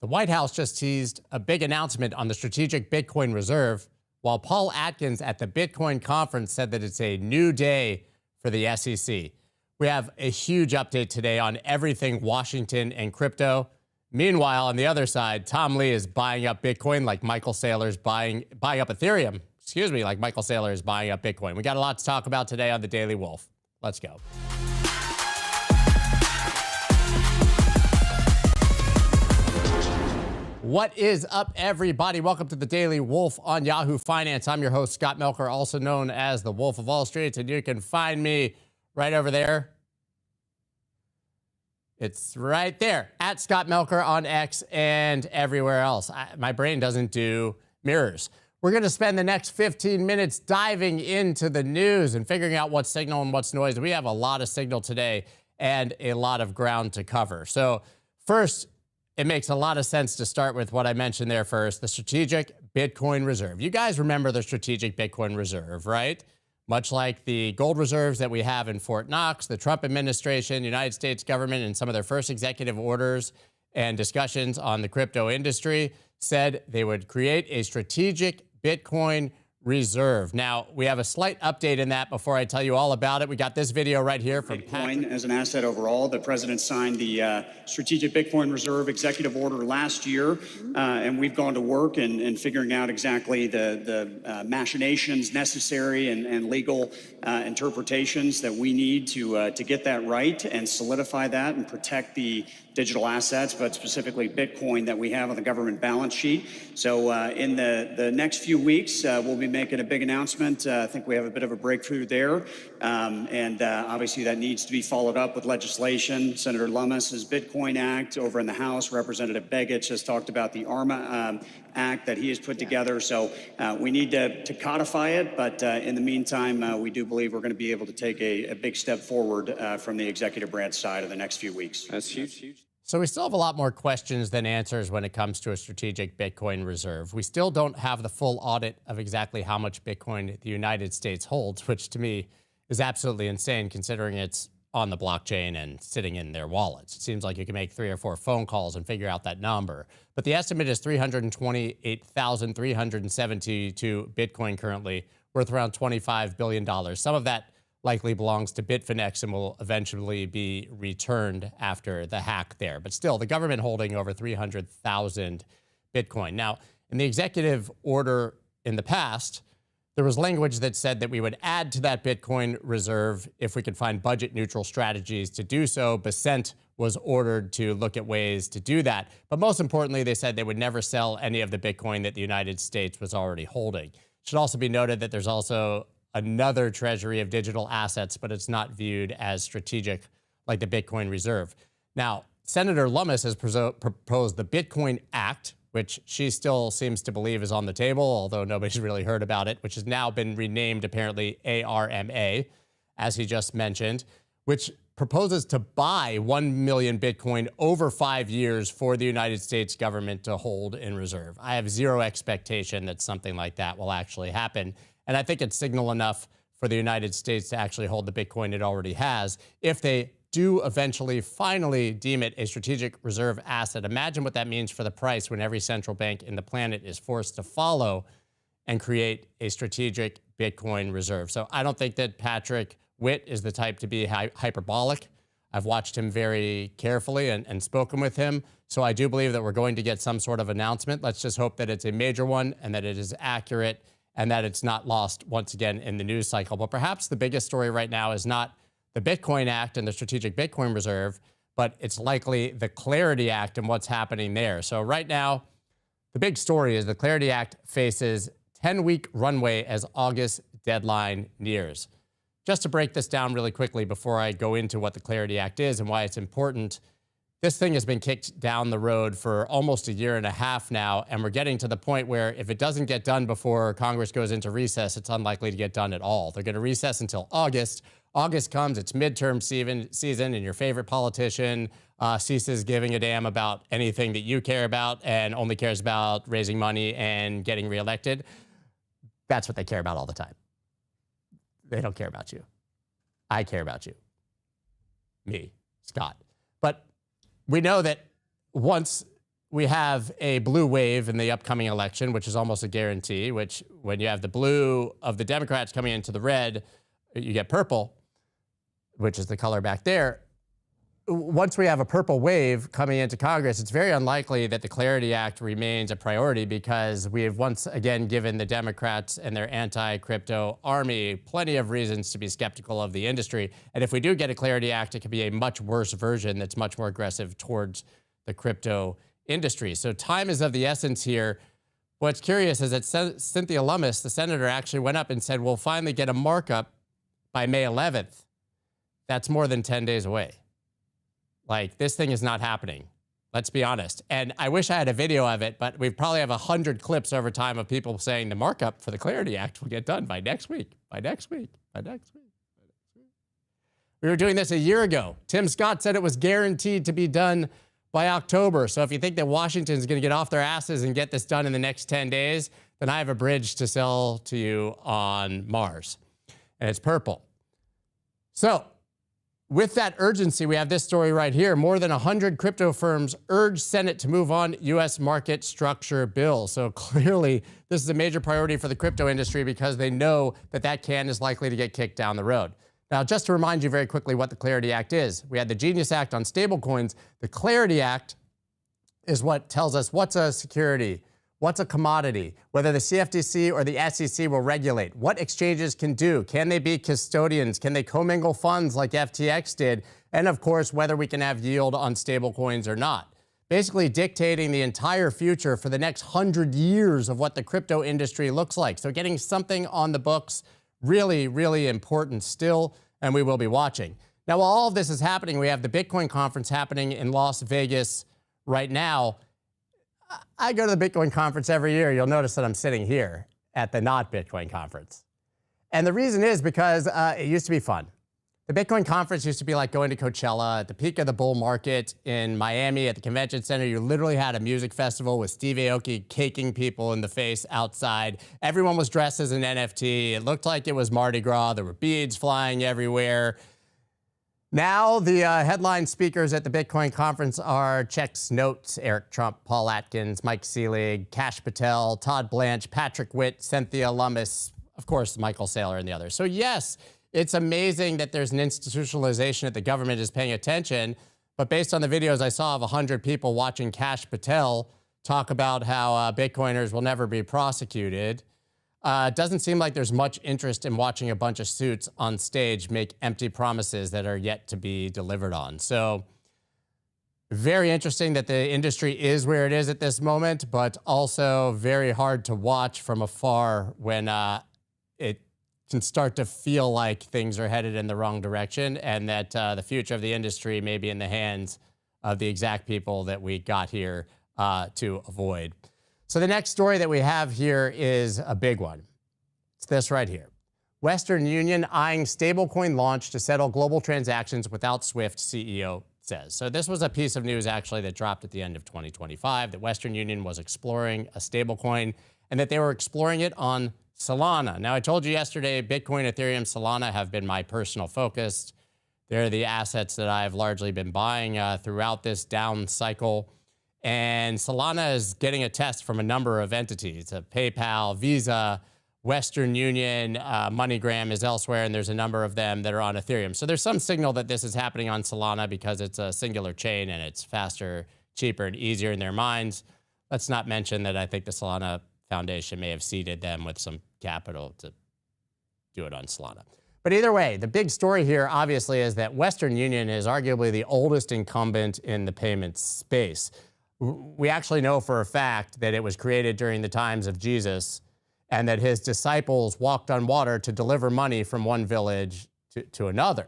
The White House just teased a big announcement on the strategic Bitcoin reserve, while Paul Atkins at the Bitcoin conference said that it's a new day for the SEC. We have a huge update today on everything Washington and crypto. Meanwhile, on the other side, Tom Lee is buying up Bitcoin like Michael Saylor's buying up Ethereum. Like Michael Saylor is buying up Bitcoin. We got a lot to talk about today on the Daily Wolf. Let's go. What is up, everybody? Welcome to the Daily Wolf on Yahoo Finance. I'm your host, Scott Melker, also known as the Wolf of Wall Street, and you can find me right over there. It's right there, at Scott Melker on X and everywhere else. My brain doesn't do mirrors. We're going to spend the next 15 minutes diving into the news and figuring out what's signal and what's noise. We have a lot of signal today and a lot of ground to cover. So first, it makes a lot of sense to start with what I mentioned there first, the Strategic Bitcoin Reserve. You guys remember the Strategic Bitcoin Reserve, right? Much like the gold reserves that we have in Fort Knox, the Trump administration, United States government, and some of their first executive orders and discussions on the crypto industry said they would create a Strategic Bitcoin Reserve. Now, we have a slight update in that before I tell you all about it. We got this video right here from Bitcoin as an asset overall. The president signed the Strategic Bitcoin Reserve executive order last year, and we've gone to work in figuring out exactly the machinations necessary and legal interpretations that we need to get that right and solidify that and protect the digital assets, but specifically Bitcoin that we have on the government balance sheet. So in the next few weeks, we'll be making a big announcement. I think we have a bit of a breakthrough there. And obviously that needs to be followed up with legislation. Senator Lummis's Bitcoin Act over in the House. Representative Begich has talked about the ARMA Act that he has put together. So we need to codify it. But in the meantime, we do believe we're going to be able to take a big step forward from the executive branch side in the next few weeks. That's huge. So we still have a lot more questions than answers when it comes to a strategic Bitcoin reserve. We still don't have the full audit of exactly how much Bitcoin the United States holds, which to me is absolutely insane considering it's on the blockchain and sitting in their wallets. It seems like you can make 3 or 4 phone calls and figure out that number. But the estimate is 328,372 Bitcoin currently, worth around $25 billion. Some of that likely belongs to Bitfinex and will eventually be returned after the hack there. But still, the government holding over 300,000 Bitcoin. Now, in the executive order in the past, there was language that said that we would add to that Bitcoin reserve if we could find budget-neutral strategies to do so. Bessent was ordered to look at ways to do that. But most importantly, they said they would never sell any of the Bitcoin that the United States was already holding. It should also be noted that there's also another treasury of digital assets, but it's not viewed as strategic like the Bitcoin reserve. Now, Senator Lummis has proposed the Bitcoin Act, which she still seems to believe is on the table, although nobody's really heard about it, which has now been renamed apparently ARMA, as he just mentioned, which proposes to buy 1 million Bitcoin over 5 years for the United States government to hold in reserve. I have zero expectation that something like that will actually happen. And I think it's signal enough for the United States to actually hold the Bitcoin it already has. If they do eventually finally deem it a strategic reserve asset, imagine what that means for the price when every central bank in the planet is forced to follow and create a strategic Bitcoin reserve. So I don't think that Patrick Witt is the type to be hyperbolic. I've watched him very carefully and spoken with him. So I do believe that we're going to get some sort of announcement. Let's just hope that it's a major one and that it is accurate and that it's not lost once again in the news cycle. But perhaps the biggest story right now is not the Bitcoin Act and the Strategic Bitcoin Reserve, but it's likely the Clarity Act and what's happening there. So right now, the big story is the Clarity Act faces 10-week runway as August deadline nears. Just to break this down really quickly before I go into what the Clarity Act is and why it's important, this thing has been kicked down the road for almost a year and a half now, and we're getting to the point where if it doesn't get done before Congress goes into recess, it's unlikely to get done at all. They're going to recess until August. August comes, it's midterm season, and your favorite politician ceases giving a damn about anything that you care about and only cares about raising money and getting reelected. That's what they care about all the time. They don't care about you. I care about you. Me, Scott. But we know that once we have a blue wave in the upcoming election, which is almost a guarantee, which when you have the blue of the Democrats coming into the red, you get purple, which is the color back there. Once we have a purple wave coming into Congress, it's very unlikely that the Clarity Act remains a priority because we have once again given the Democrats and their anti-crypto army plenty of reasons to be skeptical of the industry. And if we do get a Clarity Act, it could be a much worse version that's much more aggressive towards the crypto industry. So time is of the essence here. What's curious is that Cynthia Lummis, the senator, actually went up and said, we'll finally get a markup by May 11th. That's more than 10 days away. Like, this thing is not happening. Let's be honest. And I wish I had a video of it, but we probably have 100 clips over time of people saying the markup for the Clarity Act will get done by next week, by next week, by next week, by next week. We were doing this a year ago. Tim Scott said it was guaranteed to be done by October. So if you think that Washington's going to get off their asses and get this done in the next 10 days, then I have a bridge to sell to you on Mars. And it's purple. So, with that urgency, we have this story right here. More than 100 crypto firms urge Senate to move on U.S. market structure bill. So clearly, this is a major priority for the crypto industry because they know that that can is likely to get kicked down the road. Now, just to remind you very quickly what the Clarity Act is, we had the Genius Act on stablecoins. The Clarity Act is what tells us what's a security, what's a commodity, whether the CFTC or the SEC will regulate, what exchanges can do, can they be custodians, can they commingle funds like FTX did, and of course, whether we can have yield on stablecoins or not. Basically dictating the entire future for the next 100 years of what the crypto industry looks like. So getting something on the books, really, really important still, and we will be watching. Now, while all of this is happening, we have the Bitcoin conference happening in Las Vegas right now. I go to the Bitcoin conference every year. You'll notice that I'm sitting here at the not Bitcoin conference. And the reason is because it used to be fun. The Bitcoin conference used to be like going to Coachella. At the peak of the bull market in Miami at the convention center, you literally had a music festival with Steve Aoki caking people in the face outside. Everyone was dressed as an NFT. It looked like it was Mardi Gras. There were beads flying everywhere. Now, the headline speakers at the Bitcoin conference are Chex Notes, Eric Trump, Paul Atkins, Mike Selig, Kash Patel, Todd Blanche, Patrick Witt, Cynthia Lummis, of course, Michael Saylor and the others. So yes, it's amazing that there's an institutionalization that the government is paying attention. But based on the videos I saw of 100 people watching Kash Patel talk about how Bitcoiners will never be prosecuted, it doesn't seem like there's much interest in watching a bunch of suits on stage make empty promises that are yet to be delivered on. So very interesting that the industry is where it is at this moment, but also very hard to watch from afar when it can start to feel like things are headed in the wrong direction and that the future of the industry may be in the hands of the exact people that we got here to avoid. So the next story that we have here is a big one. It's this right here. Western Union eyeing stablecoin launch to settle global transactions without SWIFT, CEO says. So this was a piece of news actually that dropped at the end of 2025, that Western Union was exploring a stablecoin and that they were exploring it on Solana. Now, I told you yesterday, Bitcoin, Ethereum, Solana have been my personal focus. They're the assets that I've largely been buying throughout this down cycle. And Solana is getting a test from a number of entities, PayPal, Visa, Western Union, MoneyGram is elsewhere, and there's a number of them that are on Ethereum. So there's some signal that this is happening on Solana because it's a singular chain and it's faster, cheaper, and easier in their minds. Let's not mention that I think the Solana Foundation may have seeded them with some capital to do it on Solana. But either way, the big story here, obviously, is that Western Union is arguably the oldest incumbent in the payments space. We actually know for a fact that it was created during the times of Jesus and that his disciples walked on water to deliver money from one village to another.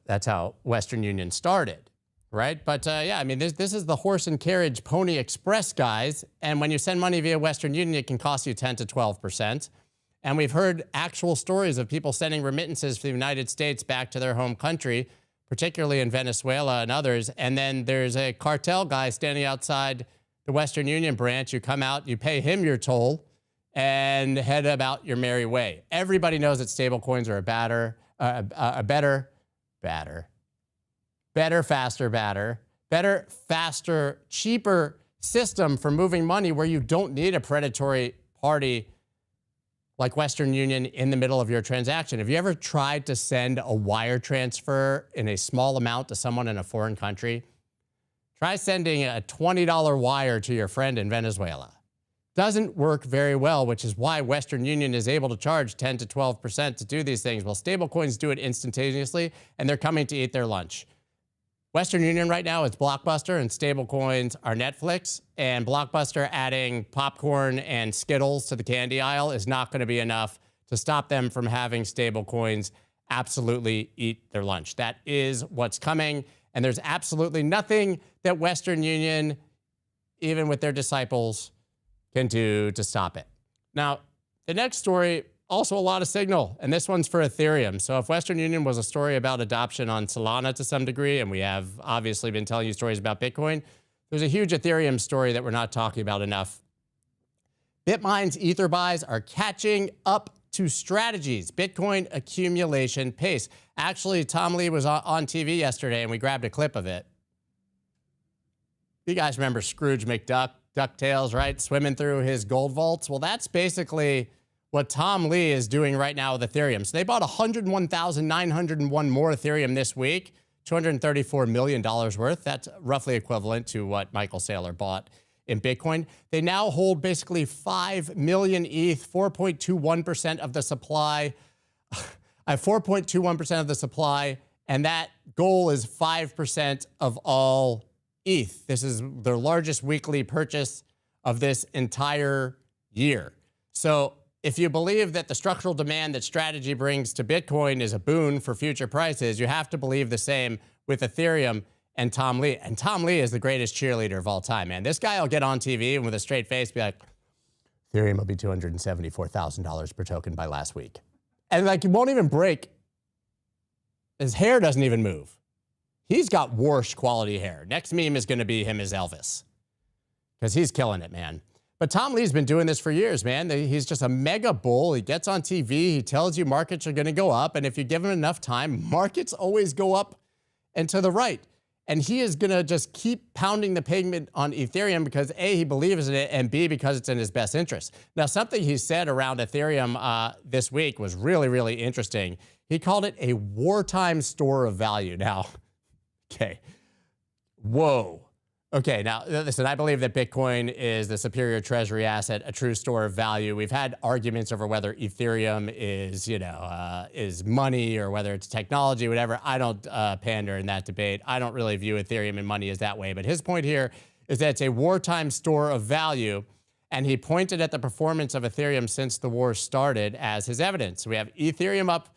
That's how Western Union started, right? But yeah, I mean, this is the horse and carriage Pony Express, guys. And when you send money via Western Union, it can cost you 10 to 12%. And we've heard actual stories of people sending remittances from the United States back to their home country, particularly in Venezuela and others. And then there's a cartel guy standing outside the Western Union branch. You come out, you pay him your toll, and head about your merry way. Everybody knows that stablecoins are a better, faster, badder better, faster, cheaper system for moving money where you don't need a predatory party like Western Union in the middle of your transaction. Have you ever tried to send a wire transfer in a small amount to someone in a foreign country? Try sending a $20 wire to your friend in Venezuela. Doesn't work very well, which is why Western Union is able to charge 10 to 12% to do these things. Well, stablecoins do it instantaneously, and they're coming to eat their lunch. Western Union right now is Blockbuster, and stablecoins are Netflix. And Blockbuster adding popcorn and Skittles to the candy aisle is not going to be enough to stop them from having stablecoins absolutely eat their lunch. That is what's coming. And there's absolutely nothing that Western Union, even with their disciples, can do to stop it. Now, the next story, also a lot of signal, and this one's for Ethereum. So if Western Union was a story about adoption on Solana to some degree, and we have obviously been telling you stories about Bitcoin, there's a huge Ethereum story that we're not talking about enough. Bitmine's Ether buys are catching up to Strategy's Bitcoin accumulation pace. Actually, Tom Lee was on TV yesterday, and we grabbed a clip of it. You guys remember Scrooge McDuck, DuckTales, right? Swimming through his gold vaults. Well, that's basically what Tom Lee is doing right now with Ethereum. So they bought 101,901 more Ethereum this week, $234 million worth. That's roughly equivalent to what Michael Saylor bought in Bitcoin. They now hold basically 5 million ETH, 4.21% of the supply. 4.21% of the supply, and that goal is 5% of all ETH. This is their largest weekly purchase of this entire year. So if you believe that the structural demand that Strategy brings to Bitcoin is a boon for future prices, you have to believe the same with Ethereum and Tom Lee. And Tom Lee is the greatest cheerleader of all time, man. This guy will get on TV and with a straight face be like, Ethereum will be $274,000 per token by last week. And like, it won't even break. His hair doesn't even move. He's got worse quality hair. Next meme is going to be him as Elvis, because he's killing it, man. But Tom Lee's been doing this for years, man. He's just a mega bull. He gets on TV. He tells you markets are going to go up. And if you give him enough time, markets always go up and to the right. And he is going to just keep pounding the pavement on Ethereum because A, he believes in it, and B, because it's in his best interest. Now, something he said around Ethereum this week was really, really interesting. He called it a wartime store of value. Now, okay, whoa. Okay, now listen, I believe that Bitcoin is the superior treasury asset, a true store of value. We've had arguments over whether Ethereum is, is money or whether it's technology, whatever. I don't pander in that debate. I don't really view Ethereum and money as that way. But his point here is that it's a wartime store of value. And he pointed at the performance of Ethereum since the war started as his evidence. We have Ethereum up,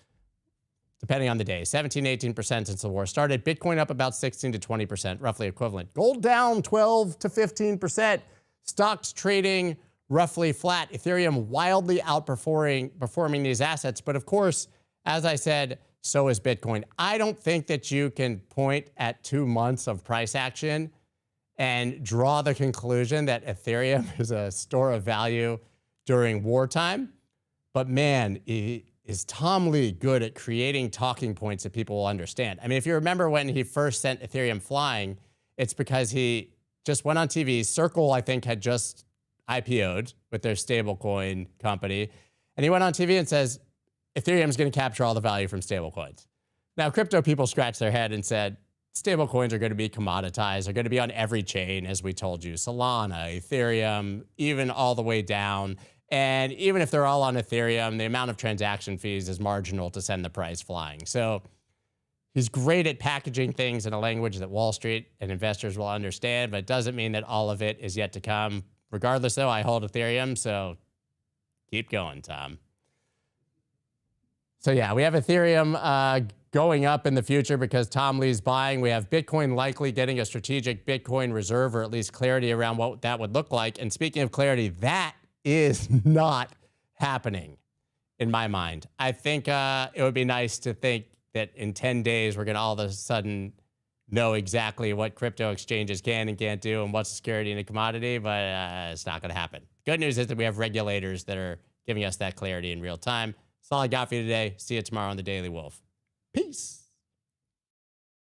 depending on the day, 17, 18% since the war started. Bitcoin up about 16 to 20%, roughly equivalent. Gold down 12 to 15%. Stocks trading roughly flat. Ethereum wildly outperforming these assets. But of course, as I said, so is Bitcoin. I don't think that you can point at 2 months of price action and draw the conclusion that Ethereum is a store of value during wartime. But man, is Tom Lee good at creating talking points that people will understand? I mean, if you remember when he first sent Ethereum flying, it's because he just went on TV. Circle, I think, had just IPO'd with their stablecoin company. And he went on TV and says, Ethereum's going to capture all the value from stablecoins. Now, crypto people scratched their head and said, stablecoins are going to be commoditized. They're going to be on every chain, as we told you. Solana, Ethereum, even all the way down. And even if they're all on Ethereum, the amount of transaction fees is marginal to send the price flying. So he's great at packaging things in a language that Wall Street and investors will understand, but it doesn't mean that all of it is yet to come. Regardless, though, I hold Ethereum, so keep going, Tom. So yeah, we have Ethereum going up in the future because Tom Lee's buying. We have Bitcoin likely getting a strategic Bitcoin reserve, or at least clarity around what that would look like. And speaking of clarity, that is not happening in my mind. I think it would be nice to think that in 10 days, we're going to all of a sudden know exactly what crypto exchanges can and can't do and what's a security and a commodity, but it's not going to happen. Good news is that we have regulators that are giving us that clarity in real time. That's all I got for you today. See you tomorrow on the Daily Wolf. Peace.